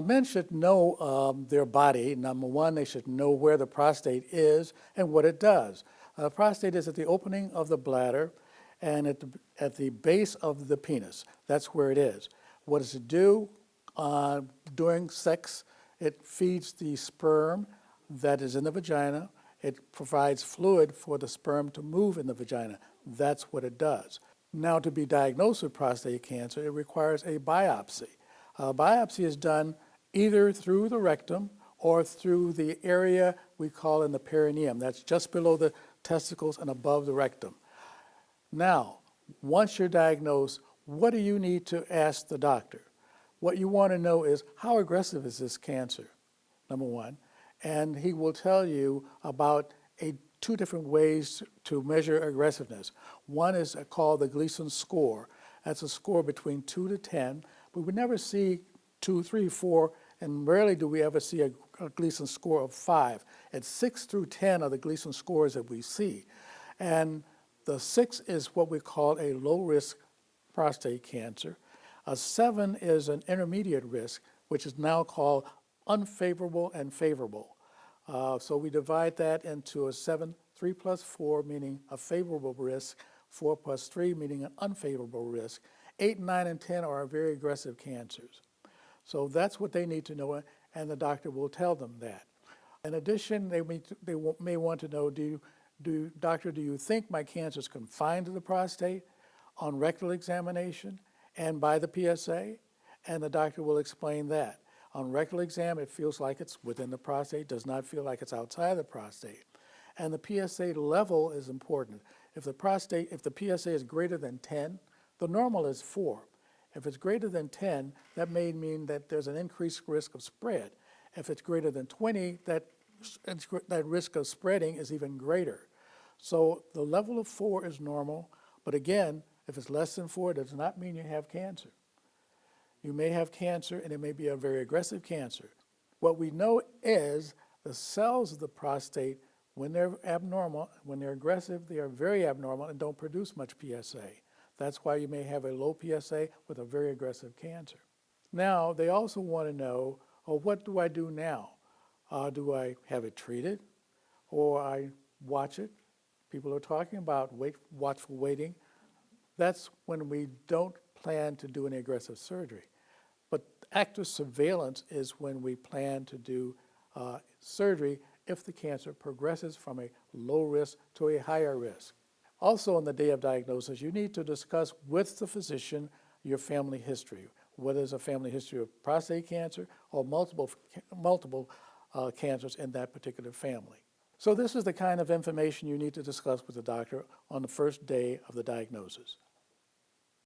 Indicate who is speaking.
Speaker 1: Men should know their body. Number one, they should know where the prostate is and what it does. Prostate is at the opening of the bladder and at the base of the penis. That's where it is. What does it do during sex? It feeds the sperm that is in the vagina. It provides fluid for the sperm to move in the vagina. That's what it does. Now, to be diagnosed with prostate cancer, it requires a biopsy. A biopsy is done either through the rectum or through the area we call in the perineum. That's just below the testicles and above the rectum. Now, once you're diagnosed, what do you need to ask the doctor? What you want to know is, how aggressive is this cancer, number one? And he will tell you about two different ways to measure aggressiveness. One is called the Gleason score. That's a score between 2 to 10, but we never see 2, 3, 4, and rarely do we ever see a Gleason score of 5. It's 6 through 10 are the Gleason scores that we see. And the 6 is what we call a low-risk prostate cancer. A 7 is an intermediate risk, which is now called unfavorable and favorable. So we divide that into a 7, 3 plus 4, meaning a favorable risk, 4 plus 3, meaning an unfavorable risk. 8, 9, and 10 are very aggressive cancers. So that's what they need to know, and the doctor will tell them that. In addition, they may want to know, doctor, do you think my cancer is confined to the prostate on rectal examination and by the PSA? And the doctor will explain that. On rectal exam, it feels like it's within the prostate, does not feel like it's outside the prostate. And the PSA level is important. If the PSA is greater than 10, the normal is 4. If it's greater than 10, that may mean that there's an increased risk of spread. If it's greater than 20, that risk of spreading is even greater. So the level of 4 is normal, but again, if it's less than 4, it does not mean you have cancer. You may have cancer, and it may be a very aggressive cancer. What we know is the cells of the prostate, when they're abnormal, when they're aggressive, they are very abnormal and don't produce much PSA. That's why you may have a low PSA with a very aggressive cancer. Now, they also want to know, what do I do now? Do I have it treated, or I watch it? People are talking about watchful waiting. That's when we don't plan to do any aggressive surgery. But active surveillance is when we plan to do surgery if the cancer progresses from a low risk to a higher risk. Also, on the day of diagnosis, you need to discuss with the physician your family history, whether it's a family history of prostate cancer or multiple cancers in that particular family. So this is the kind of information you need to discuss with the doctor on the first day of the diagnosis.